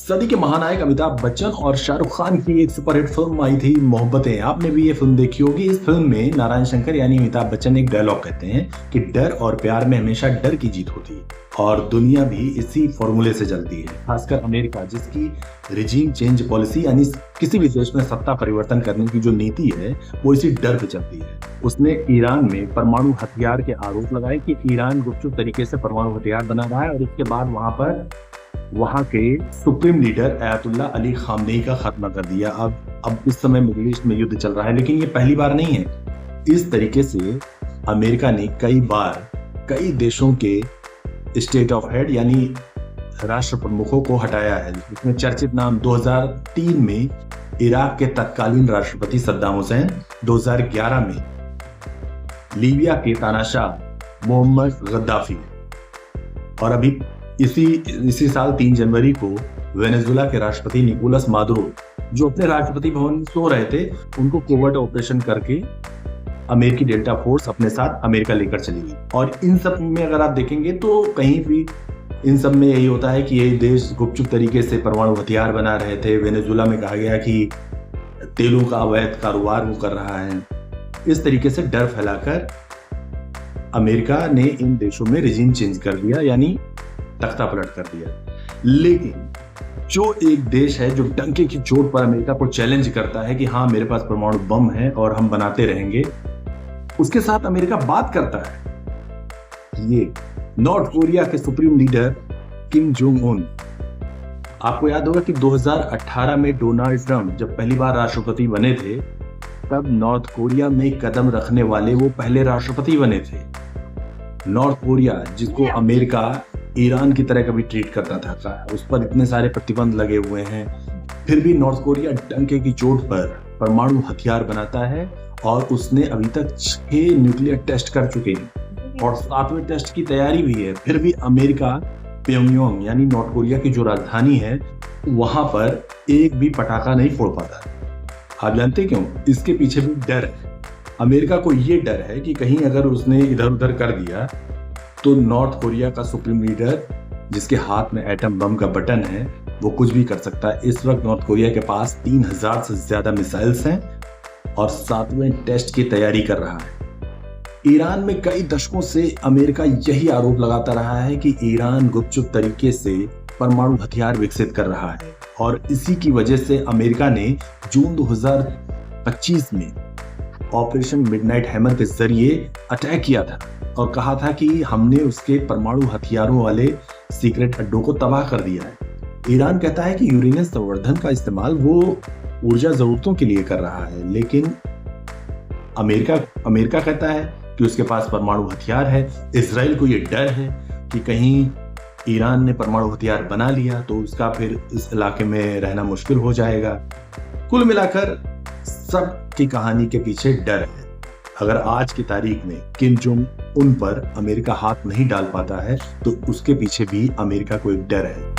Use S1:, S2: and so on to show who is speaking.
S1: सदी के महानायक अमिताभ बच्चन और शाहरुख खान की एक सुपरहिट फिल्म आई थी मोहब्बतें। आपने भी ये फिल्म देखी होगी। इस फिल्म में नारायण शंकर यानी अमिताभ बच्चन एक डायलॉग कहते हैं कि डर और प्यार में हमेशा डर की जीत होती है और दुनिया भी इसी फॉर्मूले से चलती है। खासकर अमेरिका, जिसकी रिजीम चेंज पॉलिसी यानी किसी भी देश में सत्ता परिवर्तन करने की जो नीति है वो इसी डर पे चलती है। उसने ईरान में परमाणु हथियार के आरोप लगाए कि ईरान गुपचुप तरीके से परमाणु हथियार बना रहा है और इसके बाद वहां के supreme leader Ayatollah Ali Khamenei का खात्मा कर दिया। अब इस समय मिडिल ईस्ट में युद्ध चल रहा है, लेकिन ये पहली बार नहीं है। इस तरीके से अमेरिका ने कई बार कई देशों के स्टेट ऑफ हेड यानी राष्ट्र प्रमुखों को हटाया है। इसमें चर्चित नाम 2003 में इराक के तत्कालीन राष्ट्रपति सद्दाम हुसैन, 2011 में लीबिया के तानाशाह मोहम्मद गद्दाफी और अभी इसी साल 3 जनवरी को वेनेजुएला के राष्ट्रपति निकोलस मादुरो, जो अपने राष्ट्रपति भवन में सो रहे थे, उनको कोवर्ट ऑपरेशन करके अमेरिकी डेल्टा फोर्स अपने साथ अमेरिका लेकर चली गई। और इन सब में अगर आप देखेंगे तो कहीं भी इन सब में यही होता है कि ये देश गुपचुप तरीके से परमाणु हथियार बना रहे थे। वेनेजुएला में कहा गया कि तेलों का अवैध कारोबार वो कर रहा है। इस तरीके से डर फैलाकर अमेरिका ने इन देशों में रिजीम चेंज कर दिया, यानी तख्ता पलट कर दिया। लेकिन जो एक देश है जो डंके की चोट पर अमेरिका को चैलेंज करता है कि हाँ मेरे पास परमाणु बम है और हम बनाते रहेंगे, उसके साथ अमेरिका बात करता है। ये नॉर्थ कोरिया के supreme leader Kim Jong Un. आपको याद होगा कि 2018 में डोनाल्ड ट्रंप जब पहली बार राष्ट्रपति बने थे, तब नॉर्थ कोरिया में कदम रखने वाले वो पहले राष्ट्रपति बने थे। नॉर्थ कोरिया, जिसको अमेरिका ईरान की तरह कभी ट्रीट करता था, उस पर इतने सारे प्रतिबंध लगे हुए हैं, फिर भी नॉर्थ कोरिया डंके की चोट पर परमाणु हथियार बनाता है और उसने अभी तक 6 न्यूक्लियर टेस्ट कर चुके हैं और 7वें टेस्ट की तैयारी भी है। फिर भी अमेरिका प्योंगयांग यानी नॉर्थ कोरिया की जो राजधानी है, वहां पर एक भी पटाखा नहीं फोड़ पाता। आप जानते क्यों? इसके पीछे भी डर है। अमेरिका को ये डर है कि कहीं अगर उसने इधर उधर कर दिया तो नॉर्थ कोरिया का सुप्रीम लीडर, जिसके हाथ में एटम बम का बटन है, वो कुछ भी कर सकता है। इस वक्त नॉर्थ कोरिया के पास 3000 से ज्यादा मिसाइल्स हैं और 7वें टेस्ट की तैयारी कर रहा है। ईरान में कई दशकों से अमेरिका यही आरोप लगाता रहा है कि ईरान गुपचुप तरीके से परमाणु हथियार विकसित कर रहा है और इसी की वजह से अमेरिका ने जून 2025 में ऑपरेशन मिडनाइट हैमर के जरिए अटैक किया था और कहा था कि हमने उसके परमाणु हथियारों वाले सीक्रेट अड्डों को तबाह कर दिया है। ईरान कहता है कि यूरेनियम संवर्धन का इस्तेमाल वो ऊर्जा जरूरतों के लिए कर रहा है, लेकिन अमेरिका कहता है कि उसके पास परमाणु हथियार है। इजराइल को ये डर है कि कहीं ईरान ने परमाणु हथियार बना लिया तो उसका फिर इस इलाके में रहना मुश्किल हो जाएगा। कुल मिलाकर सब की कहानी के पीछे डर है। अगर आज की तारीख में किम जोंग उन पर अमेरिका हाथ नहीं डाल पाता है तो उसके पीछे भी अमेरिका को एक डर है।